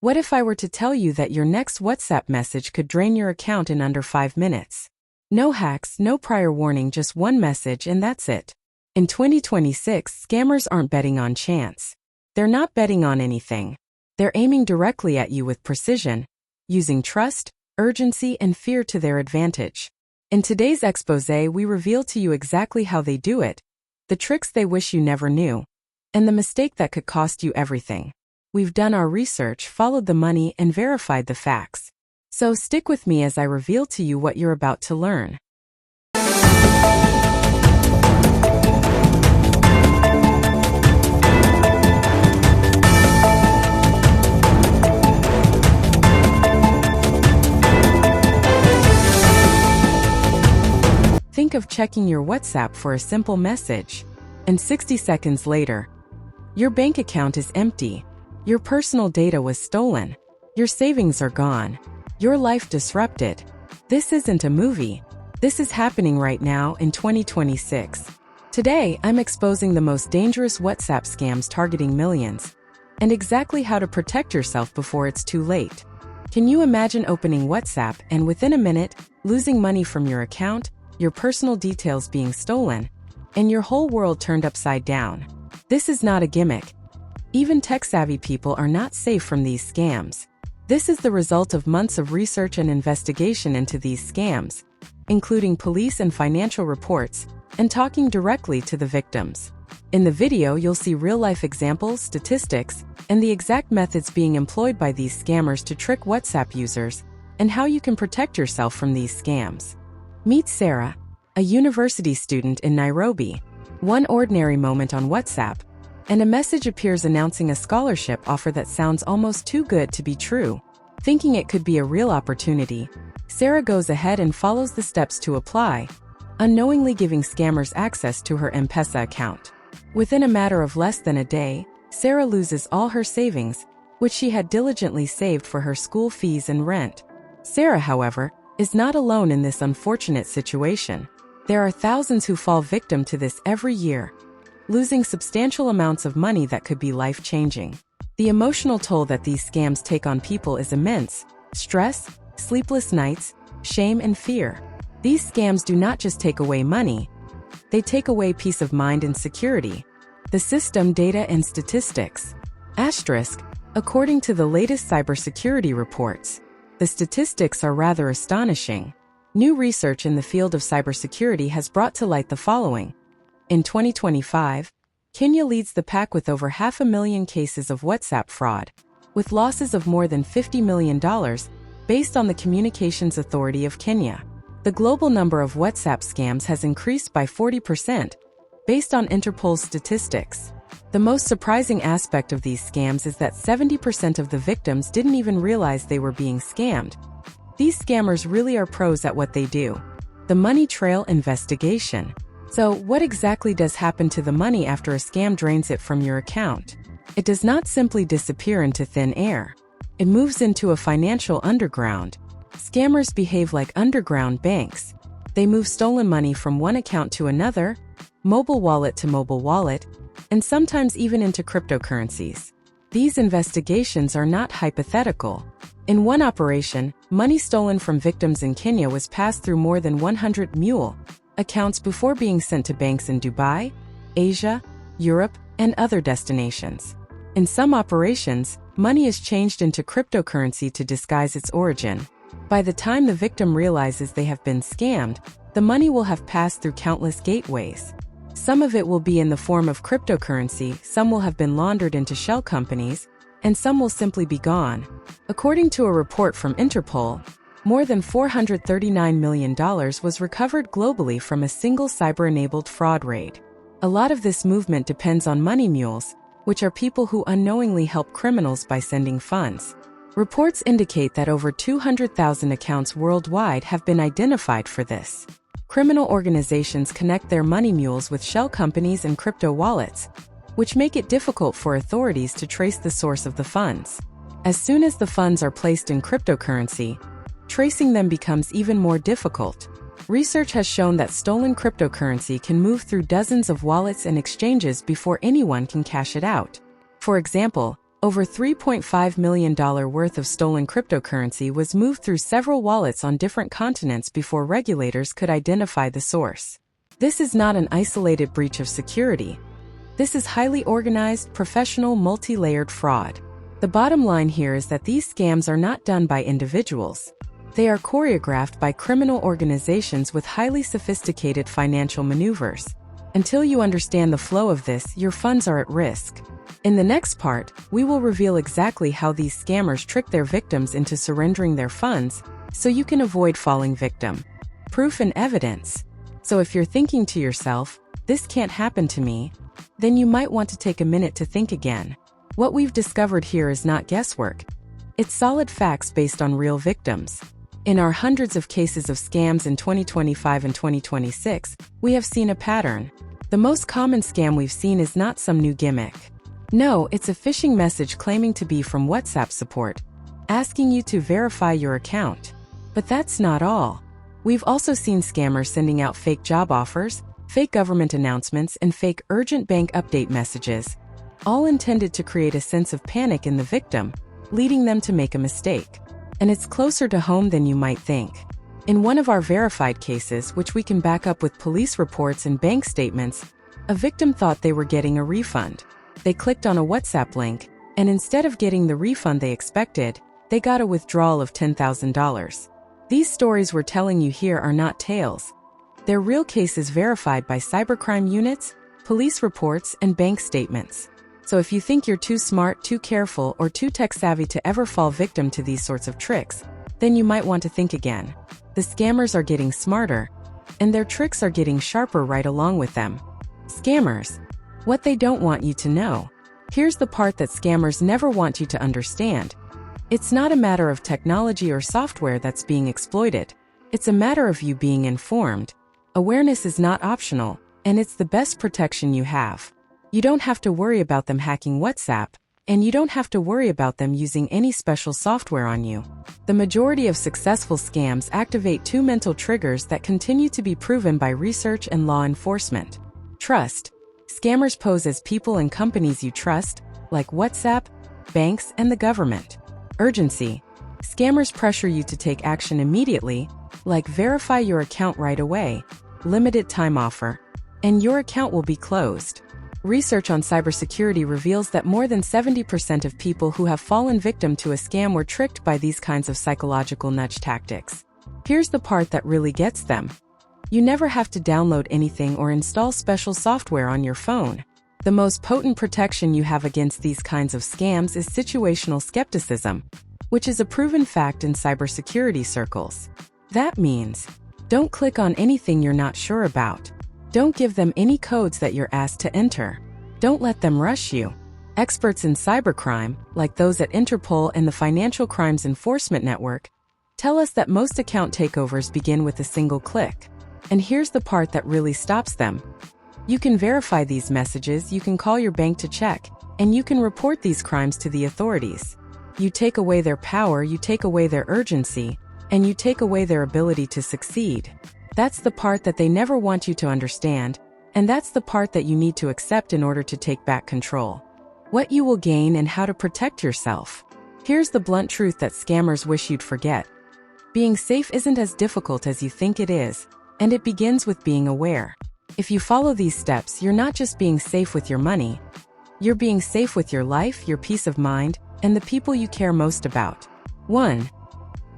What if I were to tell you that your next WhatsApp message could drain your account in under 5 minutes? No hacks, no prior warning, just one message and that's it. In 2026, scammers aren't betting on chance. They're not betting on anything. They're aiming directly at you with precision, using trust, urgency, and fear to their advantage. In today's exposé, we reveal to you exactly how they do it, the tricks they wish you never knew, and the mistake that could cost you everything. We've done our research, followed the money, and verified the facts. So stick with me as I reveal to you what you're about to learn. Think of checking your WhatsApp for a simple message, and 60 seconds later, your bank account is empty. Your personal data was stolen. Your savings are gone. Your life disrupted. This isn't a movie. This is happening right now in 2026. Today, I'm exposing the most dangerous WhatsApp scams targeting millions, and exactly how to protect yourself before it's too late. Can you imagine opening WhatsApp and within a minute, losing money from your account, your personal details being stolen, and your whole world turned upside down? This is not a gimmick. Even tech-savvy people are not safe from these scams. This is the result of months of research and investigation into these scams, including police and financial reports, and talking directly to the victims. In the video, you'll see real-life examples, statistics, and the exact methods being employed by these scammers to trick WhatsApp users, and how you can protect yourself from these scams. Meet Sarah, a university student in Nairobi. One ordinary moment on WhatsApp, and a message appears announcing a scholarship offer that sounds almost too good to be true. Thinking it could be a real opportunity, Sarah goes ahead and follows the steps to apply, unknowingly giving scammers access to her M-Pesa account. Within a matter of less than a day, Sarah loses all her savings, which she had diligently saved for her school fees and rent. Sarah, however, is not alone in this unfortunate situation. There are thousands who fall victim to this every year, losing substantial amounts of money that could be life-changing. The emotional toll that these scams take on people is immense: stress, sleepless nights, shame, and fear. These scams do not just take away money, they take away peace of mind and security, the system, data, and statistics. Asterisk, according to the latest cybersecurity reports, the statistics are rather astonishing. New research in the field of cybersecurity has brought to light the following. In 2025, Kenya leads the pack with over 500,000 cases of WhatsApp fraud, with losses of more than $50 million, based on the Communications Authority of Kenya. The global number of WhatsApp scams has increased by 40%, based on Interpol's statistics. The most surprising aspect of these scams is that 70% of the victims didn't even realize they were being scammed. These scammers really are pros at what they do. The money trail investigation. So, what exactly does happen to the money after a scam drains it from your account? It does not simply disappear into thin air. It moves into a financial underground. Scammers behave like underground banks. They move stolen money from one account to another, mobile wallet to mobile wallet, and sometimes even into cryptocurrencies. These investigations are not hypothetical. In one operation, money stolen from victims in Kenya was passed through more than 100 mule accounts before being sent to banks in Dubai, Asia, Europe, and other destinations. In some operations, money is changed into cryptocurrency to disguise its origin. By the time the victim realizes they have been scammed, the money will have passed through countless gateways. Some of it will be in the form of cryptocurrency, some will have been laundered into shell companies, and some will simply be gone. According to a report from Interpol, more than $439 million was recovered globally from a single cyber-enabled fraud raid. A lot of this movement depends on money mules, which are people who unknowingly help criminals by sending funds. Reports indicate that over 200,000 accounts worldwide have been identified for this. Criminal organizations connect their money mules with shell companies and crypto wallets, which make it difficult for authorities to trace the source of the funds. As soon as the funds are placed in cryptocurrency, tracing them becomes even more difficult. Research has shown that stolen cryptocurrency can move through dozens of wallets and exchanges before anyone can cash it out. For example, Over $3.5 million worth of stolen cryptocurrency was moved through several wallets on different continents before regulators could identify the source. This is not an isolated breach of security. This is highly organized, professional, multi-layered fraud. The bottom line here is that these scams are not done by individuals. They are choreographed by criminal organizations with highly sophisticated financial maneuvers. Until you understand the flow of this, your funds are at risk. In the next part, we will reveal exactly how these scammers trick their victims into surrendering their funds, so you can avoid falling victim. Proof and evidence. So if you're thinking to yourself, this can't happen to me, then you might want to take a minute to think again. What we've discovered here is not guesswork. It's solid facts based on real victims. In our hundreds of cases of scams in 2025 and 2026, we have seen a pattern. The most common scam we've seen is not some new gimmick. No, it's a phishing message claiming to be from WhatsApp support, asking you to verify your account. But that's not all. We've also seen scammers sending out fake job offers, fake government announcements, and fake urgent bank update messages, all intended to create a sense of panic in the victim, leading them to make a mistake. And it's closer to home than you might think. In one of our verified cases, which we can back up with police reports and bank statements, a victim thought they were getting a refund. They clicked on a WhatsApp link, and instead of getting the refund they expected, they got a withdrawal of $10,000. These stories we're telling you here are not tales. They're real cases verified by cybercrime units, police reports, and bank statements. So if you think you're too smart, too careful, or too tech-savvy to ever fall victim to these sorts of tricks, then you might want to think again. The scammers are getting smarter, and their tricks are getting sharper right along with them. Scammers. What they don't want you to know. Here's the part that scammers never want you to understand. It's not a matter of technology or software that's being exploited. It's a matter of you being informed. Awareness is not optional, and it's the best protection you have. You don't have to worry about them hacking WhatsApp, and you don't have to worry about them using any special software on you. The majority of successful scams activate two mental triggers that continue to be proven by research and law enforcement. Trust. Scammers pose as people and companies you trust, like WhatsApp, banks, and the government. Urgency. Scammers pressure you to take action immediately, like verify your account right away, limited time offer, and your account will be closed. Research on cybersecurity reveals that more than 70% of people who have fallen victim to a scam were tricked by these kinds of psychological nudge tactics. Here's the part that really gets them. You never have to download anything or install special software on your phone. The most potent protection you have against these kinds of scams is situational skepticism, which is a proven fact in cybersecurity circles. That means, don't click on anything you're not sure about. Don't give them any codes that you're asked to enter. Don't let them rush you. Experts in cybercrime, like those at Interpol and the Financial Crimes Enforcement Network, tell us that most account takeovers begin with a single click. And here's the part that really stops them. You can verify these messages, you can call your bank to check, and you can report these crimes to the authorities. You take away their power, you take away their urgency, and you take away their ability to succeed. That's the part that they never want you to understand, and that's the part that you need to accept in order to take back control. What you will gain and how to protect yourself. Here's the blunt truth that scammers wish you'd forget. Being safe isn't as difficult as you think it is, and it begins with being aware. If you follow these steps, you're not just being safe with your money, you're being safe with your life, your peace of mind, and the people you care most about. 1.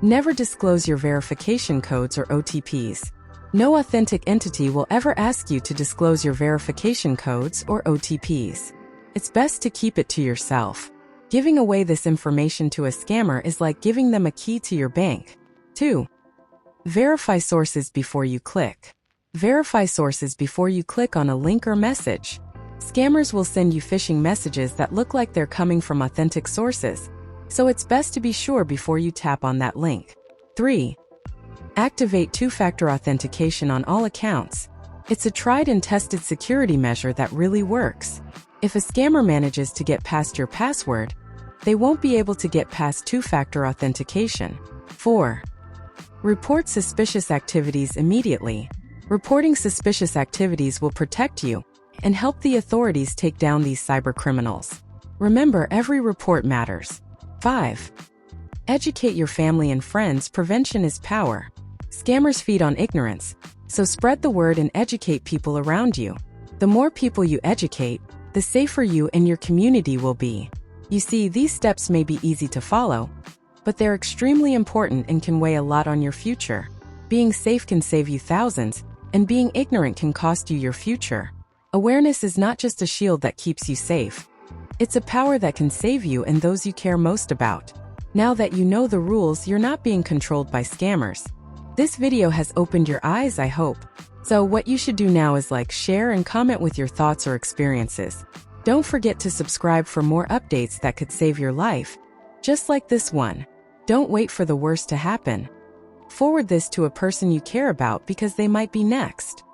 Never disclose your verification codes or OTPs. No authentic entity will ever ask you to disclose your verification codes or OTPs. It's best to keep it to yourself. Giving away this information to a scammer is like giving them a key to your bank. 2. Verify sources before you click. Verify sources before you click on a link or message. Scammers will send you phishing messages that look like they're coming from authentic sources, so it's best to be sure before you tap on that link. 3. Activate two-factor authentication on all accounts. It's a tried and tested security measure that really works. If a scammer manages to get past your password, they won't be able to get past two-factor authentication. 4. Report suspicious activities immediately. Reporting suspicious activities will protect you and help the authorities take down these cybercriminals. Remember, every report matters. 5. Educate your family and friends. Prevention is power. Scammers feed on ignorance, so spread the word and educate people around you. The more people you educate, the safer you and your community will be. You see, these steps may be easy to follow, but they're extremely important and can weigh a lot on your future. Being safe can save you thousands, and being ignorant can cost you your future. Awareness is not just a shield that keeps you safe. It's a power that can save you and those you care most about. Now that you know the rules, you're not being controlled by scammers. This video has opened your eyes, I hope. So what you should do now is like, share, and comment with your thoughts or experiences. Don't forget to subscribe for more updates that could save your life, just like this one. Don't wait for the worst to happen. Forward this to a person you care about because they might be next.